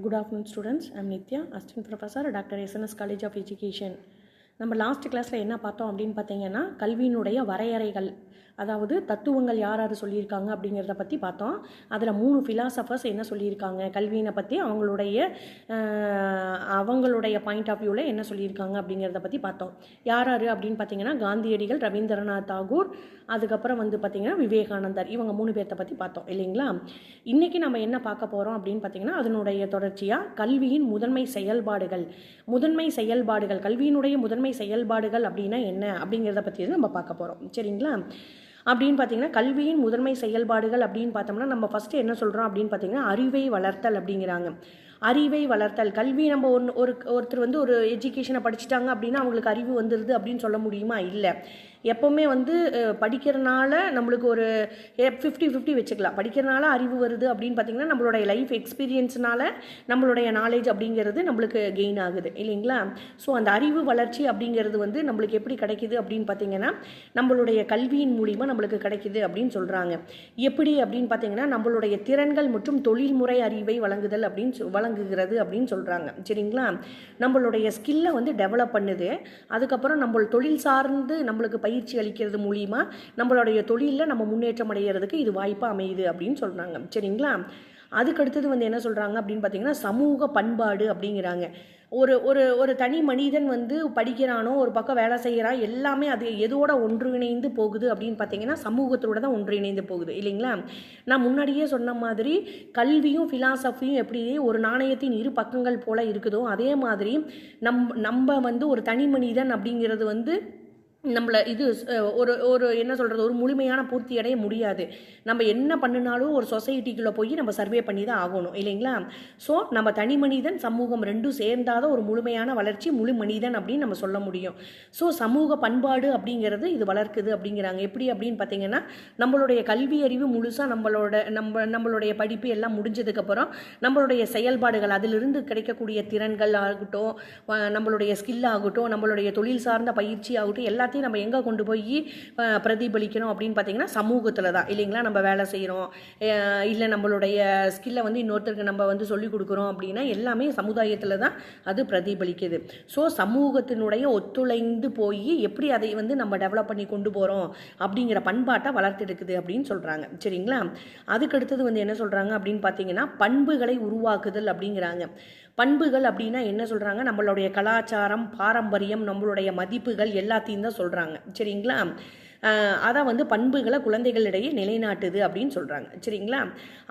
Good afternoon students. I am Nitya, Assistant Professor at Dr. SNS College of Education. நம்ம last கிளாஸில் என்ன பார்த்தோம் அப்படின்னு பார்த்தீங்கன்னா கல்வியினுடைய வரையறைகள், அதாவது தத்துவங்கள் யார் யார் சொல்லியிருக்காங்க அப்படிங்கிறத பற்றி பார்த்தோம். அதில் 3 ஃபிலாசபர்ஸ் என்ன சொல்லியிருக்காங்க கல்வியினை பற்றி, அவங்களுடைய பாயிண்ட் ஆஃப் வியூவில் என்ன சொல்லியிருக்காங்க அப்படிங்கிறத பற்றி பார்த்தோம். யார் யார் அப்படின்னு பார்த்தீங்கன்னா காந்தியடிகள், ரவீந்திரநாத் தாகூர், அதுக்கப்புறம் பார்த்திங்கன்னா விவேகானந்தர், இவங்க 3 பேர்த்த பற்றி பார்த்தோம் இல்லைங்களா. இன்றைக்கி நம்ம என்ன பார்க்க போகிறோம் அப்படின்னு பார்த்தீங்கன்னா அதனுடைய தொடர்ச்சியாக கல்வியின் முதன்மை செயல்பாடுகள் கல்வியினுடைய முதன்மை செயல்பாடுகள் அப்படின்னா என்ன அப்படிங்கிறத பற்றி நம்ம பார்க்க போகிறோம் சரிங்களா. அப்படின்னு பார்த்தீங்கன்னா கல்வியின் முதன்மை செயல்பாடுகள் அப்படின்னு பார்த்தோம்னா நம்ம ஃபஸ்ட்டு என்ன சொல்கிறோம் அப்படின்னு பார்த்தீங்கன்னா அறிவை வளர்த்தல் அப்படிங்கிறாங்க. அறிவை வளர்த்தல், கல்வி நம்ம ஒருத்தர் ஒரு எஜுகேஷனை படிச்சுட்டாங்க அப்படின்னா அவங்களுக்கு அறிவு வந்துடுது அப்படின்னு சொல்ல முடியுமா? இல்லை. எப்போவுமே படிக்கிறனால நம்மளுக்கு ஒரு 50-50 வச்சுக்கலாம். படிக்கிறனால அறிவு வருது அப்படின்னு பார்த்திங்கன்னா நம்மளுடைய லைஃப் எக்ஸ்பீரியன்ஸ்னால நம்மளுடைய நாலேஜ் அப்படிங்கிறது நம்மளுக்கு கெயின் ஆகுது இல்லைங்களா. ஸோ அந்த அறிவு வளர்ச்சி அப்படிங்கிறது நம்மளுக்கு எப்படி கிடைக்குது அப்படின்னு பார்த்திங்கன்னா நம்மளுடைய கல்வியின் மூலிமா நம்மளுக்கு கிடைக்குது அப்படின்னு சொல்கிறாங்க. எப்படி அப்படின்னு பார்த்திங்கன்னா நம்மளுடைய திறன்கள் மற்றும் தொழில்முறை அறிவை வழங்குகிறது அப்படின்னு சொல்கிறாங்க சரிங்களா. நம்மளுடைய ஸ்கில்லை டெவலப் பண்ணுது. அதுக்கப்புறம் நம்ம தொழில் சார்ந்து நம்மளுக்கு பயிற்சி அளிக்கிறது மூலிமா நம்மளுடைய தொழிலில் நம்ம முன்னேற்றம் அடைகிறதுக்கு இது வாய்ப்பாக அமையுது அப்படின்னு சொல்கிறாங்க சரிங்களா. அதுக்கடுத்தது என்ன சொல்கிறாங்க அப்படின்னு பார்த்தீங்கன்னா சமூக பண்பாடு அப்படிங்கிறாங்க. ஒரு தனி மனிதன் படிக்கிறானோ, ஒரு பக்கம் வேலை செய்கிறான், எல்லாமே அது எதோட ஒன்றிணைந்து போகுது அப்படின்னு பார்த்தீங்கன்னா சமூகத்தோட தான் ஒன்றிணைந்து போகுது இல்லைங்களா. நான் முன்னாடியே சொன்ன மாதிரி கல்வியும் ஃபிலாசபியும் எப்படி ஒரு நாணயத்தின் 2 பக்கங்கள் போல இருக்குதோ அதே மாதிரி நம்ம ஒரு தனி மனிதன் அப்படிங்கிறது நம்மளை ஒரு என்ன சொல்கிறது, ஒரு முழுமையான பூர்த்தி அடைய முடியாது. நம்ம என்ன பண்ணினாலும் ஒரு சொசைட்டிக்குள்ளே போய் நம்ம சர்வே பண்ணி தான் ஆகணும் இல்லைங்களா. ஸோ நம்ம தனி மனிதன் சமூகம் 2 சேர்ந்தாத ஒரு முழுமையான வளர்ச்சி முழு மனிதன் அப்படின்னு நம்ம சொல்ல முடியும். ஸோ சமூக பண்பாடு அப்படிங்கிறது இது வளர்க்குது அப்படிங்கிறாங்க. எப்படி அப்படின்னு பார்த்தீங்கன்னா நம்மளுடைய கல்வி அறிவு முழுசாக நம்மளுடைய படிப்பு எல்லாம் முடிஞ்சதுக்கப்புறம் நம்மளுடைய செயல்பாடுகள், அதிலிருந்து கிடைக்கக்கூடிய திறன்கள் ஆகட்டும், நம்மளுடைய ஸ்கில் ஆகட்டும், நம்மளுடைய தொழில் சார்ந்த பயிற்சி ஆகட்டும், எல்லாத்தையும் நம்ம எங்கே கொண்டு போய் பிரதிபலிக்கணும் அப்படின்னு பார்த்தீங்கன்னா சமூகத்தில் தான் இல்லைங்களா. நம்ம வேலை செய்கிறோம், இல்லை நம்மளுடைய ஸ்கில்லை இன்னொருத்தருக்கு நம்ம சொல்லிக் கொடுக்குறோம் அப்படின்னா எல்லாமே சமுதாயத்தில் தான் அது பிரதிபலிக்குது. ஸோ சமூகத்தினுடைய ஒத்துழைந்து போய் எப்படி அதை நம்ம டெவலப் பண்ணி கொண்டு போகிறோம் அப்படிங்கிற பண்பாட்டை வளர்த்தெடுக்குது அப்படின்னு சொல்கிறாங்க சரிங்களா. அதுக்கடுத்தது என்ன சொல்கிறாங்க அப்படின்னு பார்த்தீங்கன்னா பண்புகளை உருவாக்குதல் அப்படிங்கிறாங்க. பண்புகள் அப்படின்னா என்ன சொல்கிறாங்க, நம்மளுடைய கலாச்சாரம், பாரம்பரியம், நம்மளுடைய மதிப்புகள் எல்லாத்தையும் தான் சொல்கிறாங்க சரிங்களா. அதை பண்புகளை குழந்தைகளிடையே நிலைநாட்டுது அப்படின்னு சொல்கிறாங்க சரிங்களா.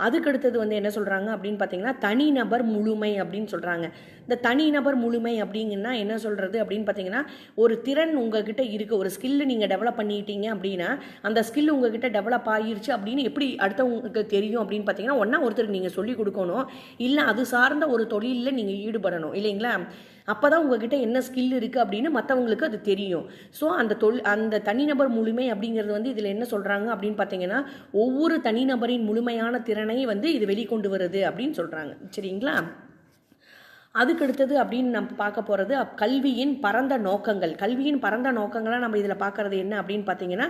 அதுக்கடுத்தது என்ன சொல்கிறாங்க அப்படின்னு பார்த்தீங்கன்னா தனிநபர் முழுமை அப்படின்னு சொல்கிறாங்க. இந்த தனிநபர் முழுமை அப்படிங்கன்னா என்ன சொல்கிறது அப்படின்னு பார்த்தீங்கன்னா ஒரு திறன் உங்ககிட்ட இருக்குது, ஒரு ஸ்கில்லு நீங்கள் டெவலப் பண்ணிட்டீங்க அப்படின்னா அந்த ஸ்கில் உங்ககிட்ட டெவலப் ஆகிருச்சு அப்படின்னு எப்படி அடுத்தவங்களுக்கு தெரியும் அப்படின்னு பார்த்தீங்கன்னா ஒன்றா ஒருத்தருக்கு நீங்கள் சொல்லிக் கொடுக்கணும், இல்லை அது சார்ந்த ஒரு தொழிலில் நீங்கள் ஈடுபடணும் இல்லைங்களா. அப்போ தான் உங்ககிட்ட என்ன ஸ்கில் இருக்குது அப்படின்னு மற்றவங்களுக்கு அது தெரியும். ஸோ அந்த தனிநபர் முழுமை அப்படிங்கிறது இதில் என்ன சொல்கிறாங்க அப்படின்னு பார்த்தீங்கன்னா ஒவ்வொரு தனிநபரின் முழுமையான திறனை இது வெளிக்கொண்டு வருது அப்படின்னு சொல்கிறாங்க சரிங்களா. அதுக்கடுத்தது அப்படின்னு நம்ம பார்க்க போகிறது கல்வியின் பரந்த நோக்கங்களாக நம்ம இதில் பார்க்குறது என்ன அப்படின்னு பார்த்தீங்கன்னா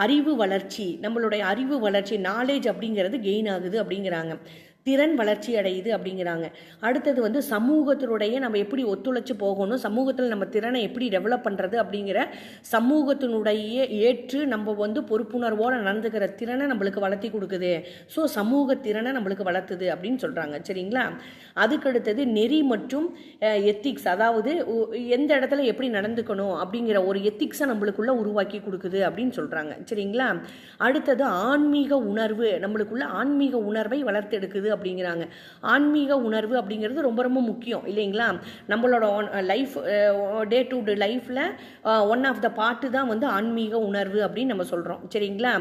அறிவு வளர்ச்சி, நம்மளுடைய அறிவு வளர்ச்சி, நாலேஜ் அப்படிங்கிறது கெயின் ஆகுது அப்படிங்கிறாங்க. திறன் வளர்ச்சி அடையுது அப்படிங்கிறாங்க. அடுத்தது சமூகத்தினுடைய நம்ம எப்படி ஒத்துழைச்சு போகணும், சமூகத்தில் நம்ம திறனை எப்படி டெவலப் பண்ணுறது அப்படிங்கிற சமூகத்தினுடைய ஏற்று நம்ம பொறுப்புணர்வோடு நடந்துக்கிற திறனை நம்மளுக்கு வளர்த்தி கொடுக்குது. ஸோ சமூக திறனை நம்மளுக்கு வளர்த்துது அப்படின்னு சொல்கிறாங்க சரிங்களா. அதுக்கடுத்தது நெறி மற்றும் எத்திக்ஸ், அதாவது எந்த இடத்துல எப்படி நடந்துக்கணும் அப்படிங்கிற ஒரு எத்திக்ஸை நம்மளுக்குள்ள உருவாக்கி கொடுக்குது அப்படின்னு சொல்கிறாங்க சரிங்களா. அடுத்தது ஆன்மீக உணர்வு, நம்மளுக்குள்ள ஆன்மீக உணர்வை வளர்த்தெடுக்குது அப்படிங்கிறாங்க. ஆன்மீக உணர்வு அப்படிங்கிறது ரொம்ப ரொம்ப முக்கியம் இல்லைங்களா. நம்மளோட லைஃப் டே டு டே லைஃப்பில் ஒன் ஆஃப் த பார்ட்டு தான் ஆன்மீக உணர்வு அப்படின்னு நம்ம சொல்கிறோம் சரிங்களா.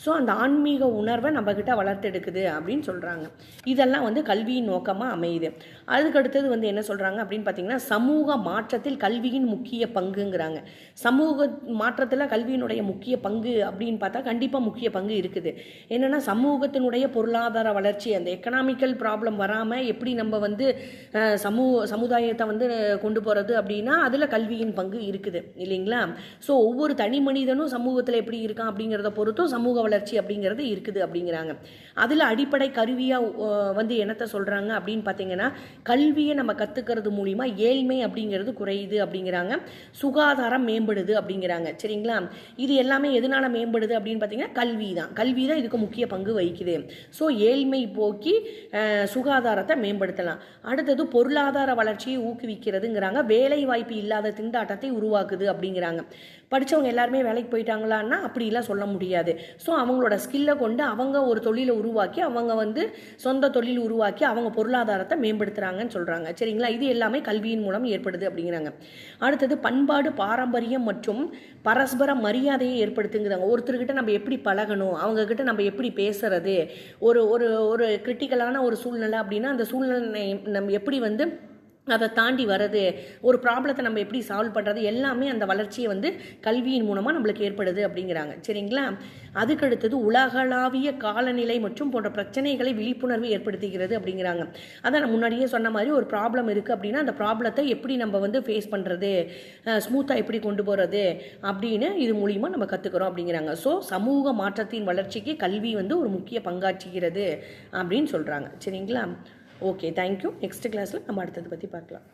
ஸோ அந்த ஆன்மீக உணர்வை நம்மக்கிட்ட வளர்த்தெடுக்குது அப்படின்னு சொல்கிறாங்க. இதெல்லாம் கல்வியின் நோக்கமாக அமையுது. அதுக்கடுத்தது என்ன சொல்கிறாங்க அப்படின்னு பார்த்தீங்கன்னா சமூக மாற்றத்தில் கல்வியின் முக்கிய பங்குங்கிறாங்க. சமூக மாற்றத்தில் கல்வியினுடைய முக்கிய பங்கு அப்படின்னு பார்த்தா கண்டிப்பாக முக்கிய பங்கு இருக்குது. என்னென்னா சமூகத்தினுடைய பொருளாதார வளர்ச்சி, அந்த எக்கனாமிக்கல் ப்ராப்ளம் வராமல் எப்படி நம்ம வந்து சமுதாயத்தை வந்து கொண்டு போகிறது அப்படின்னா அதில் கல்வியின் பங்கு இருக்குது இல்லைங்களா. ஸோ ஒவ்வொரு தனி மனிதனும் சமூகத்தில் எப்படி இருக்கான் அப்படிங்கிறத பொறுத்தும் சமூக வளர்ச்சி அப்படிங்கிறது இருக்குது அப்படிங்கிறாங்க. அதில் அடிப்படை கருவியாக வந்து என்னத்தை சொல்கிறாங்க அப்படின்னு பார்த்தீங்கன்னா, கல்வியை நம்ம கற்றுக்கிறது மூலிமா ஏழ்மை அப்படிங்கிறது குறையுது அப்படிங்கிறாங்க, சுகாதாரம் மேம்படுது அப்படிங்கிறாங்க. சரிங்களா. இது எல்லாமே எதனால மேம்படுது அப்படின்னு பார்த்தீங்கன்னா கல்வி தான் இதுக்கு முக்கிய பங்கு வகிக்குது. ஸோ ஏழ்மை போக்கி சுகாதாரத்தை மேம்படுத்தலாம். அடுத்தது பொருளாதார வளர்ச்சியை ஊக்குவிக்கிறதுங்கிறாங்க, வேலை வாய்ப்பு இல்லாத திண்டாட்டத்தை உருவாக்குது அப்படிங்கிறாங்க. படித்தவங்க எல்லாருமே வேலைக்கு போயிட்டாங்களான்னா அப்படிலாம் சொல்ல முடியாது. ஸோ அவங்களோட ஸ்கில்லை கொண்டு அவங்க ஒரு தொழிலை உருவாக்கி அவங்க வந்து சொந்த தொழில் உருவாக்கி அவங்க பொருளாதாரத்தை மேம்படுத்துகிறாங்கன்னு சொல்கிறாங்க. சரிங்களா. இது எல்லாமே கல்வியின் மூலம் ஏற்படுது அப்படிங்கிறாங்க. அடுத்தது பண்பாடு, பாரம்பரியம் மற்றும் பரஸ்பர மரியாதையை ஏற்படுத்துங்கிறாங்க. ஒருத்தர்கிட்ட நம்ம எப்படி பழகணும், அவங்கக்கிட்ட நம்ம எப்படி பேசுறது, ஒரு ஒரு ஒரு கிரிட்டிக்கலான ஒரு சூழ்நிலை அப்படின்னா அந்த சூழ்நிலை நம்ம எப்படி வந்து அதை தாண்டி வர்றது, ஒரு ப்ராப்ளத்தை நம்ம எப்படி சால்வ் பண்ணுறது, எல்லாமே அந்த வளர்ச்சியை வந்து கல்வியின் மூலமாக நம்மளுக்கு ஏற்படுது அப்படிங்கிறாங்க. சரிங்களா. அதுக்கடுத்தது உலகளாவிய காலநிலை மற்றும் போன்ற பிரச்சனைகளை விழிப்புணர்வு ஏற்படுத்துகிறது அப்படிங்கிறாங்க. அதான் நான் முன்னாடியே சொன்ன மாதிரி ஒரு ப்ராப்ளம் இருக்குது அப்படின்னா அந்த ப்ராப்ளத்தை எப்படி நம்ம வந்து ஃபேஸ் பண்ணுறது, ஸ்மூத்தாக எப்படி கொண்டு போகிறது அப்படின்னு இது மூலிமா நம்ம கற்றுக்கிறோம் அப்படிங்கிறாங்க. ஸோ சமூக மாற்றத்தின் வளர்ச்சிக்கு கல்வி வந்து ஒரு முக்கிய பங்காற்றுகிறது அப்படின்னு சொல்கிறாங்க. சரிங்களா. Okay, thank you. நெக்ஸ்ட் கிளாஸில் நம்ம அடுத்தது பற்றி பார்க்கலாம்.